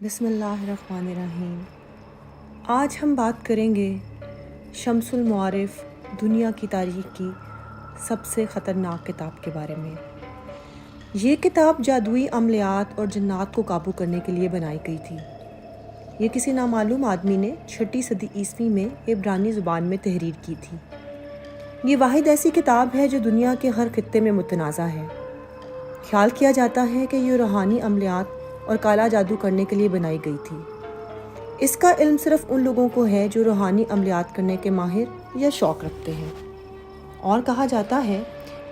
بسم اللہ الرحمن الرحیم۔ آج ہم بات کریں گے شمس المعارف دنیا کی تاریخ کی سب سے خطرناک کتاب کے بارے میں۔ یہ کتاب جادوئی عملیات اور جنات کو قابو کرنے کے لیے بنائی گئی تھی۔ یہ کسی نامعلوم آدمی نے 6 صدی عیسوی میں عبرانی زبان میں تحریر کی تھی۔ یہ واحد ایسی کتاب ہے جو دنیا کے ہر خطے میں متنازع ہے۔ خیال کیا جاتا ہے کہ یہ روحانی عملیات اور کالا جادو کرنے کے لیے بنائی گئی تھی۔ اس کا علم صرف ان لوگوں کو ہے جو روحانی عملیات کرنے کے ماہر یا شوق رکھتے ہیں۔ اور کہا جاتا ہے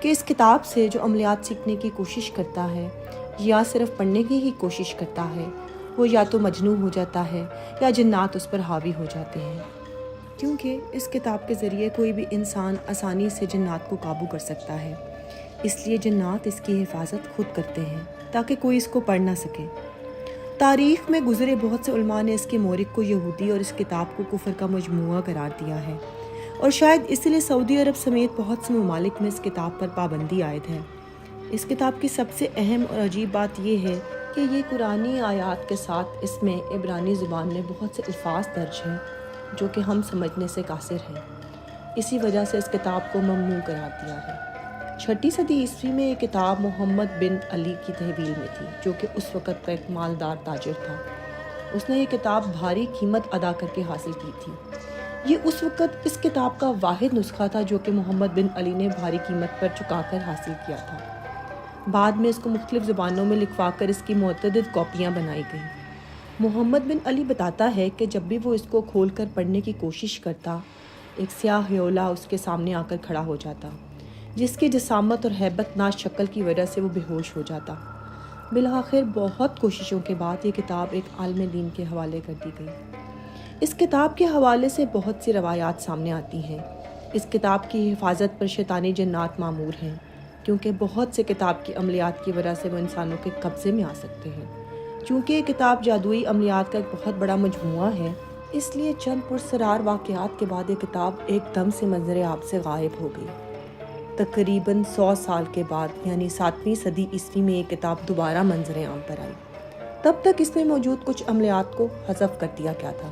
کہ اس کتاب سے جو عملیات سیکھنے کی کوشش کرتا ہے یا صرف پڑھنے کی ہی کوشش کرتا ہے وہ یا تو مجنون ہو جاتا ہے یا جنات اس پر حاوی ہو جاتے ہیں، کیونکہ اس کتاب کے ذریعے کوئی بھی انسان آسانی سے جنات کو قابو کر سکتا ہے۔ اس لیے جنات اس کی حفاظت خود کرتے ہیں تاکہ کوئی اس کو پڑھ نہ سکے۔ تاریخ میں گزرے بہت سے علماء نے اس کے مورخ کو یہودی اور اس کتاب کو کفر کا مجموعہ قرار دیا ہے، اور شاید اسی لیے سعودی عرب سمیت بہت سے ممالک میں اس کتاب پر پابندی عائد ہے۔ اس کتاب کی سب سے اہم اور عجیب بات یہ ہے کہ یہ قرآنی آیات کے ساتھ اس میں عبرانی زبان میں بہت سے الفاظ درج ہیں جو کہ ہم سمجھنے سے قاصر ہیں۔ اسی وجہ سے اس کتاب کو ممنوع قرار دیا ہے۔ 6 صدی عیسوی میں یہ کتاب محمد بن علی کی تحویل میں تھی، جو کہ اس وقت کا ایک مالدار تاجر تھا۔ اس نے یہ کتاب بھاری قیمت ادا کر کے حاصل کی تھی۔ یہ اس وقت اس کتاب کا واحد نسخہ تھا جو کہ محمد بن علی نے بھاری قیمت پر چکا کر حاصل کیا تھا۔ بعد میں اس کو مختلف زبانوں میں لکھوا کر اس کی متعدد کاپیاں بنائی گئیں۔ محمد بن علی بتاتا ہے کہ جب بھی وہ اس کو کھول کر پڑھنے کی کوشش کرتا، ایک سیاہ ہیولا اس کے سامنے آ کر کھڑا ہو جاتا، جس کی جسامت اور ہیبت ناز شکل کی وجہ سے وہ بے ہوش ہو جاتا۔ بالآخر بہت کوششوں کے بعد یہ کتاب ایک عالم دین کے حوالے کر دی گئی۔ اس کتاب کے حوالے سے بہت سی روایات سامنے آتی ہیں۔ اس کتاب کی حفاظت پر شیطانی جنات مامور ہیں، کیونکہ بہت سے کتاب کی عملیات کی وجہ سے وہ انسانوں کے قبضے میں آ سکتے ہیں۔ چونکہ یہ کتاب جادوئی عملیات کا ایک بہت بڑا مجموعہ ہے، اس لیے چند پرسرار واقعات کے بعد یہ کتاب ایک دم سے منظر عام سے غائب ہو گئی۔ تقریباً 100 سال کے بعد یعنی 7ویں صدی عیسوی میں یہ کتاب دوبارہ منظر عام پر آئی۔ تب تک اس میں موجود کچھ عملیات کو حذف کر دیا گیا تھا۔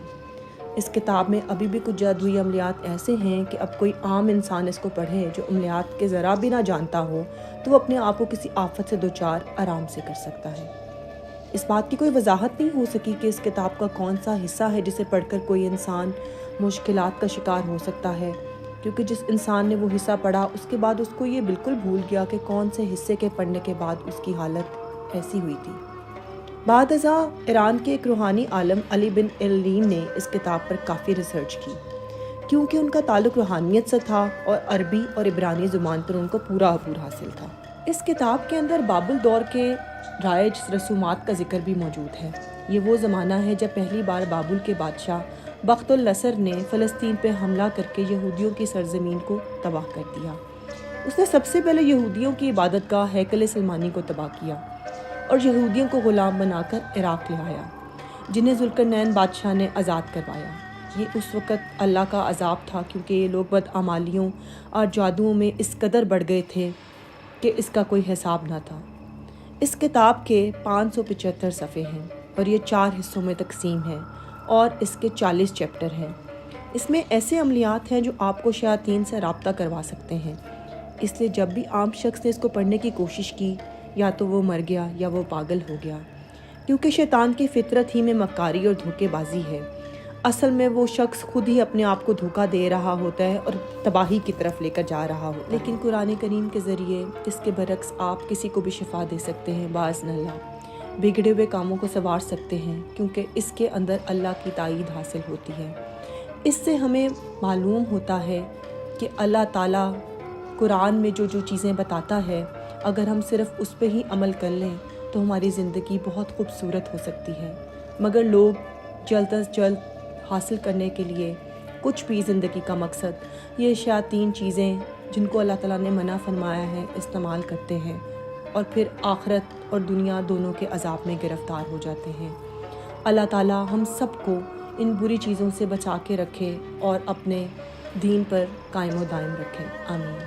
اس کتاب میں ابھی بھی کچھ جادوئی عملیات ایسے ہیں کہ اب کوئی عام انسان اس کو پڑھے جو عملیات کے ذرا بھی نہ جانتا ہو تو وہ اپنے آپ کو کسی آفت سے دوچار آرام سے کر سکتا ہے۔ اس بات کی کوئی وضاحت نہیں ہو سکی کہ اس کتاب کا کون سا حصہ ہے جسے پڑھ کر کوئی انسان مشکلات کا شکار ہو سکتا ہے، کیونکہ جس انسان نے وہ حصہ پڑھا اس کے بعد اس کو یہ بالکل بھول گیا کہ کون سے حصے کے پڑھنے کے بعد اس کی حالت ایسی ہوئی تھی۔ بعد ازاں ایران کے ایک روحانی عالم علی بن علین نے اس کتاب پر کافی ریسرچ کی، کیونکہ ان کا تعلق روحانیت سے تھا اور عربی اور عبرانی زبان پر ان کو پورا عبور حاصل تھا۔ اس کتاب کے اندر بابل دور کے رائج رسومات کا ذکر بھی موجود ہے۔ یہ وہ زمانہ ہے جب پہلی بار بابل کے بادشاہ بخت النصر نے فلسطین پہ حملہ کر کے یہودیوں کی سرزمین کو تباہ کر دیا۔ اس نے سب سے پہلے یہودیوں کی عبادت گاہ ہیکل سلیمانی کو تباہ کیا اور یہودیوں کو غلام بنا کر عراق لے آیا، جنہیں ذوالقرنین بادشاہ نے آزاد کروایا۔ یہ اس وقت اللہ کا عذاب تھا، کیونکہ یہ لوگ بدعمالیوں اور جادوؤں میں اس قدر بڑھ گئے تھے کہ اس کا کوئی حساب نہ تھا۔ اس کتاب کے 575 صفحے ہیں اور یہ 4 حصوں میں تقسیم ہے اور اس کے 40 چیپٹر ہیں۔ اس میں ایسے عملیات ہیں جو آپ کو شیاطین سے رابطہ کروا سکتے ہیں، اس لیے جب بھی عام شخص نے اس کو پڑھنے کی کوشش کی یا تو وہ مر گیا یا وہ پاگل ہو گیا، کیونکہ شیطان کی فطرت ہی میں مکاری اور دھوکے بازی ہے۔ اصل میں وہ شخص خود ہی اپنے آپ کو دھوکہ دے رہا ہوتا ہے اور تباہی کی طرف لے کر جا رہا ہوتا ہے، لیکن قرآن کریم کے ذریعے اس کے برعکس آپ کسی کو بھی شفا دے سکتے ہیں، باذن اللہ بگڑے ہوئے کاموں کو سنوار سکتے ہیں، کیونکہ اس کے اندر اللہ کی تائید حاصل ہوتی ہے۔ اس سے ہمیں معلوم ہوتا ہے کہ اللہ تعالیٰ قرآن میں جو چیزیں بتاتا ہے، اگر ہم صرف اس پہ ہی عمل کر لیں تو ہماری زندگی بہت خوبصورت ہو سکتی ہے، مگر لوگ جلد از جلد حاصل کرنے کے لیے کچھ بھی زندگی کا مقصد یہ شیاطین چیزیں جن کو اللہ تعالیٰ نے منع فرمایا ہے استعمال کرتے ہیں، اور پھر آخرت اور دنیا دونوں کے عذاب میں گرفتار ہو جاتے ہیں۔ اللہ تعالیٰ ہم سب کو ان بری چیزوں سے بچا کے رکھے اور اپنے دین پر قائم و دائم رکھے، آمین۔